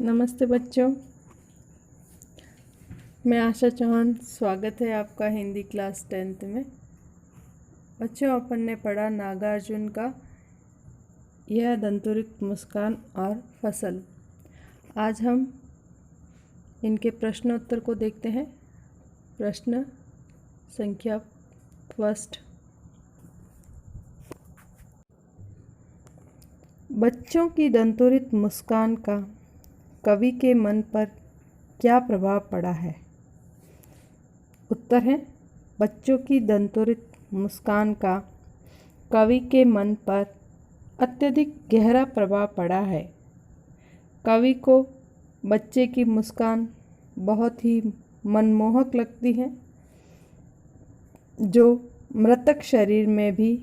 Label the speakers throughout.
Speaker 1: नमस्ते बच्चों, मैं आशा चौहान। स्वागत है आपका हिंदी क्लास 10th में। बच्चों, अपन ने पढ़ा नागार्जुन का यह दंतुरित मुस्कान और फसल। आज हम इनके प्रश्नोत्तर को देखते हैं। प्रश्न संख्या फर्स्ट। बच्चों की दंतुरित मुस्कान का कवि के मन पर क्या प्रभाव पड़ा है? उत्तर है, बच्चों की दंतुरित मुस्कान का कवि के मन पर अत्यधिक गहरा प्रभाव पड़ा है। कवि को बच्चे की मुस्कान बहुत ही मनमोहक लगती है, जो मृतक शरीर में भी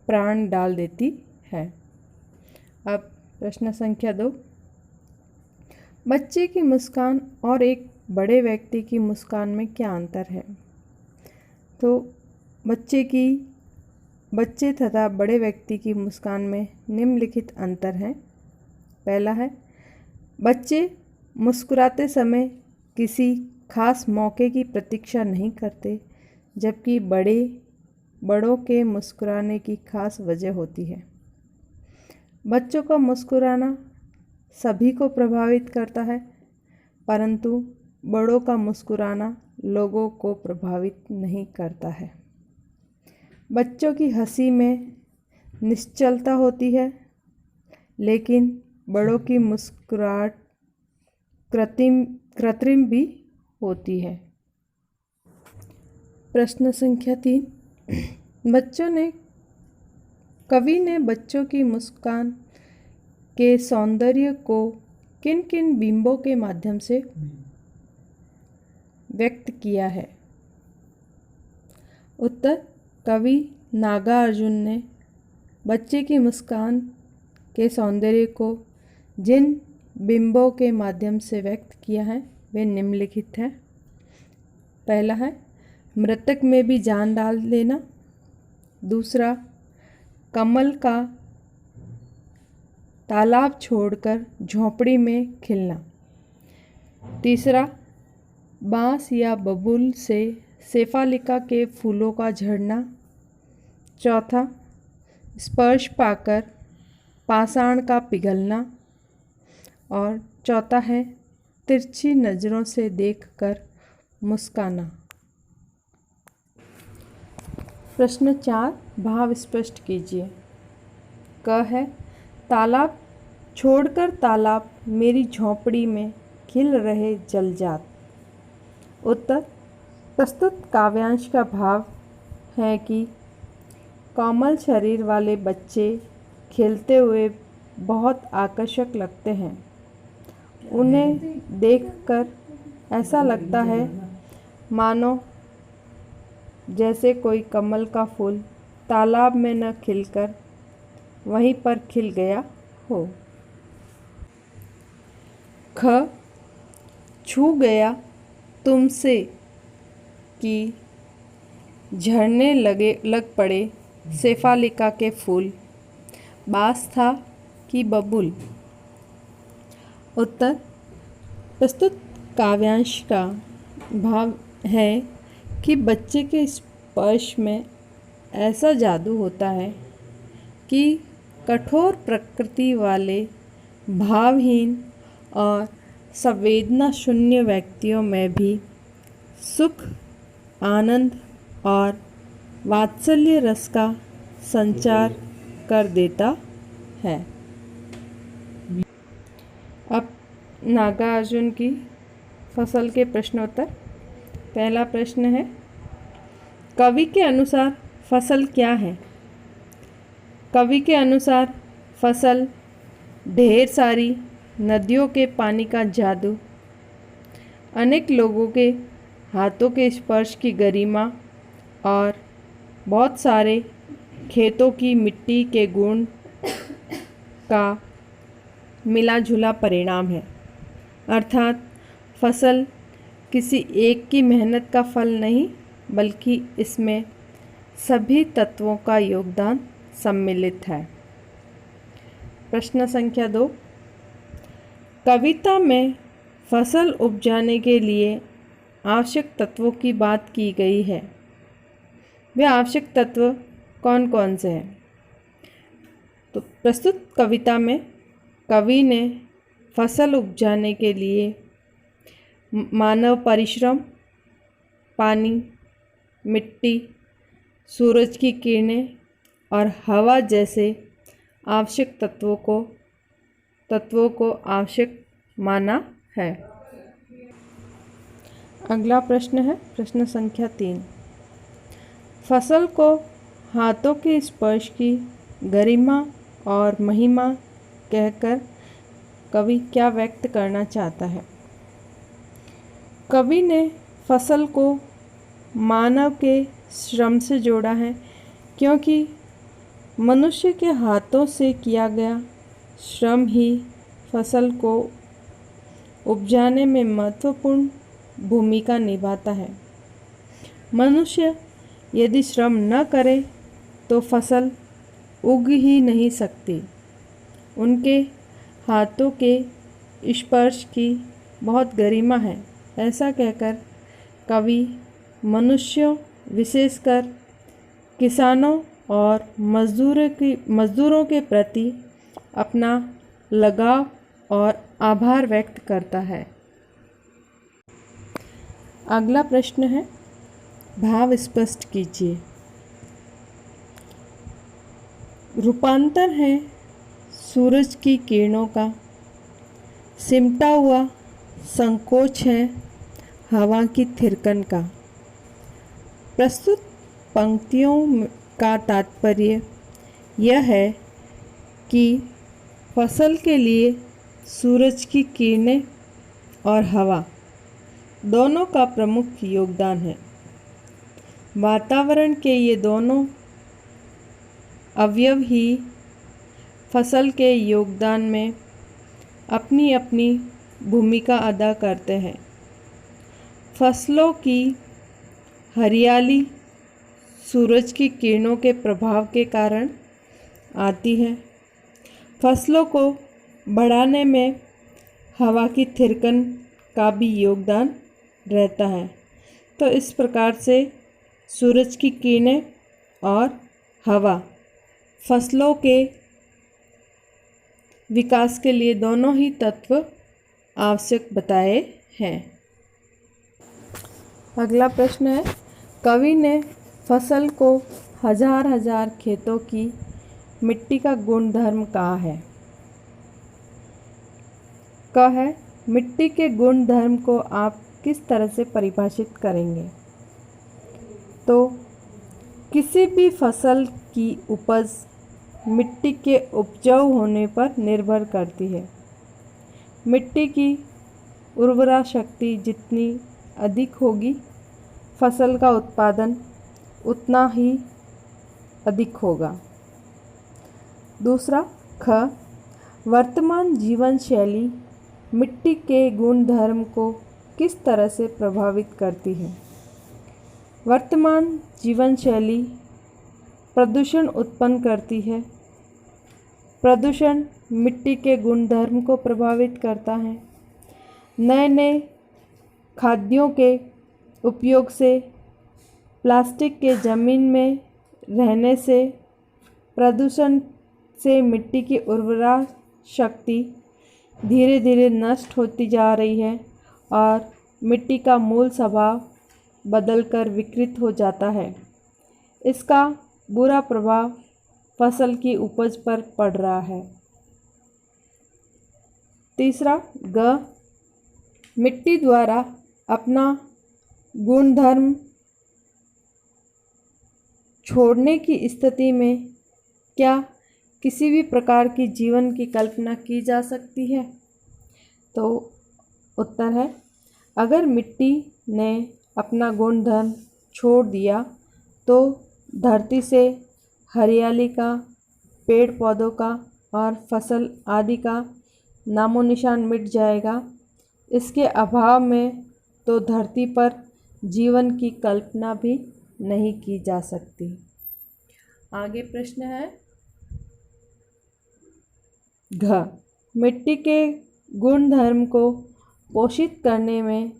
Speaker 1: प्राण डाल देती है। अब प्रश्न संख्या 2। बच्चे की मुस्कान और एक बड़े व्यक्ति की मुस्कान में क्या अंतर है? तो बच्चे तथा बड़े व्यक्ति की मुस्कान में निम्नलिखित अंतर हैं। पहला है, बच्चे मुस्कुराते समय किसी खास मौके की प्रतीक्षा नहीं करते, जबकि बड़ों के मुस्कुराने की खास वजह होती है। बच्चों का मुस्कुराना सभी को प्रभावित करता है, परंतु बड़ों का मुस्कुराना लोगों को प्रभावित नहीं करता है। बच्चों की हंसी में निश्चलता होती है, लेकिन बड़ों की मुस्कुराहट कृत्रिम भी होती है। प्रश्न संख्या 3। कवि ने बच्चों की मुस्कान के सौंदर्य को किन किन बिंबों के माध्यम से व्यक्त किया है? उत्तर, कवि नागार्जुन ने बच्चे की मुस्कान के सौंदर्य को जिन बिंबों के माध्यम से व्यक्त किया है वे निम्नलिखित हैं। पहला है, मृतक में भी जान डाल देना। दूसरा, कमल का तालाब छोड़कर झोंपड़ी में खिलना। तीसरा, बांस या बबूल से शेफालिका के फूलों का झड़ना। चौथा, स्पर्श पाकर पाषाण का पिघलना। और चौथा है, तिरछी नज़रों से देखकर मुस्काना। प्रश्न 4, भाव स्पष्ट कीजिए। क है, तालाब छोड़कर तालाब मेरी झोंपड़ी में खिल रहे जलजात। उत्तर, प्रस्तुत काव्यांश का भाव है कि कोमल शरीर वाले बच्चे खेलते हुए बहुत आकर्षक लगते हैं। उन्हें देखकर ऐसा लगता है मानो जैसे कोई कमल का फूल तालाब में न खिलकर वहीं पर खिल गया हो। ख, छू गया तुमसे कि झड़ने लग पड़े शेफालिका के फूल, बांस था कि बबूल। उत्तर, प्रस्तुत काव्यांश का भाव है कि बच्चे के स्पर्श में ऐसा जादू होता है कि कठोर प्रकृति वाले भावहीन और संवेदना शून्य व्यक्तियों में भी सुख, आनंद और वात्सल्य रस का संचार कर देता है। अब नागार्जुन की फसल के प्रश्नोत्तर। पहला प्रश्न है, कवि के अनुसार फसल क्या है? कवि के अनुसार फसल ढेर सारी नदियों के पानी का जादू, अनेक लोगों के हाथों के स्पर्श की गरिमा और बहुत सारे खेतों की मिट्टी के गुण का मिला जुला परिणाम है। अर्थात फसल किसी एक की मेहनत का फल नहीं, बल्कि इसमें सभी तत्वों का योगदान सम्मिलित है। प्रश्न संख्या 2। कविता में फसल उपजाने के लिए आवश्यक तत्वों की बात की गई है। वे आवश्यक तत्व कौन कौन से हैं? तो प्रस्तुत कविता में कवि ने फसल उपजाने के लिए मानव परिश्रम, पानी, मिट्टी, सूरज की किरणें और हवा जैसे आवश्यक तत्वों को आवश्यक माना है। अगला प्रश्न है प्रश्न संख्या 3। फसल को हाथों के स्पर्श की गरिमा और महिमा कहकर कवि क्या व्यक्त करना चाहता है? कवि ने फसल को मानव के श्रम से जोड़ा है, क्योंकि मनुष्य के हाथों से किया गया श्रम ही फसल को उपजाने में महत्वपूर्ण भूमिका निभाता है। मनुष्य यदि श्रम न करे तो फसल उग ही नहीं सकती। उनके हाथों के स्पर्श की बहुत गरिमा है, ऐसा कहकर कवि मनुष्यों, विशेषकर किसानों और मजदूरों के प्रति अपना लगाव और आभार व्यक्त करता है। अगला प्रश्न है भाव स्पष्ट कीजिए। रूपांतर है सूरज की किरणों का, सिमटा हुआ संकोच है हवा की थिरकन का। प्रस्तुत पंक्तियों का तात्पर्य यह है कि फसल के लिए सूरज की किरणें और हवा दोनों का प्रमुख योगदान है। वातावरण के ये दोनों अवयव ही फसल के योगदान में अपनी अपनी भूमिका अदा करते हैं। फसलों की हरियाली सूरज की किरणों के प्रभाव के कारण आती है। फसलों को बढ़ाने में हवा की थिरकन का भी योगदान रहता है। तो इस प्रकार से सूरज की किरणें और हवा फसलों के विकास के लिए दोनों ही तत्व आवश्यक बताए हैं। अगला प्रश्न है कवि ने फसल को हजार हजार खेतों की मिट्टी का गुणधर्म कहा है। क है मिट्टी के गुणधर्म को आप किस तरह से परिभाषित करेंगे? तो किसी भी फसल की उपज मिट्टी के उपजाऊ होने पर निर्भर करती है। मिट्टी की उर्वरा शक्ति जितनी अधिक होगी, फसल का उत्पादन उतना ही अधिक होगा। दूसरा ख, वर्तमान जीवन शैली मिट्टी के गुणधर्म को किस तरह से प्रभावित करती है? वर्तमान जीवन शैली प्रदूषण उत्पन्न करती है। प्रदूषण मिट्टी के गुणधर्म को प्रभावित करता है। नए नए खाद्यों के उपयोग से, प्लास्टिक के ज़मीन में रहने से, प्रदूषण से मिट्टी की उर्वरा शक्ति धीरे धीरे नष्ट होती जा रही है और मिट्टी का मूल स्वभाव बदलकर विकृत हो जाता है। इसका बुरा प्रभाव फसल की उपज पर पड़ रहा है। तीसरा ग, मिट्टी द्वारा अपना गुणधर्म छोड़ने की स्थिति में क्या किसी भी प्रकार की जीवन की कल्पना की जा सकती है? तो उत्तर है, अगर मिट्टी ने अपना गुणधर्म छोड़ दिया तो धरती से हरियाली का, पेड़ पौधों का और फसल आदि का नामो निशान मिट जाएगा। इसके अभाव में तो धरती पर जीवन की कल्पना भी नहीं की जा सकती। आगे प्रश्न है घ, मिट्टी के गुणधर्म को पोषित करने में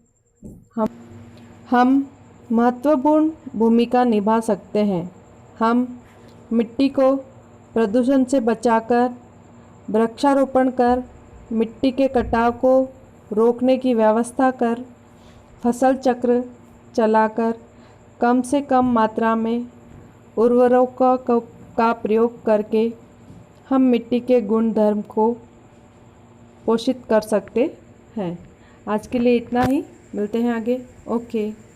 Speaker 1: हम महत्वपूर्ण भूमिका निभा सकते हैं। हम मिट्टी को प्रदूषण से बचाकर, वृक्षारोपण कर, मिट्टी के कटाव को रोकने की व्यवस्था कर, फसल चक्र चलाकर, कम से कम मात्रा में उर्वरकों का प्रयोग करके हम मिट्टी के गुणधर्म को पोषित कर सकते हैं। आज के लिए इतना ही, मिलते हैं आगे। ओके।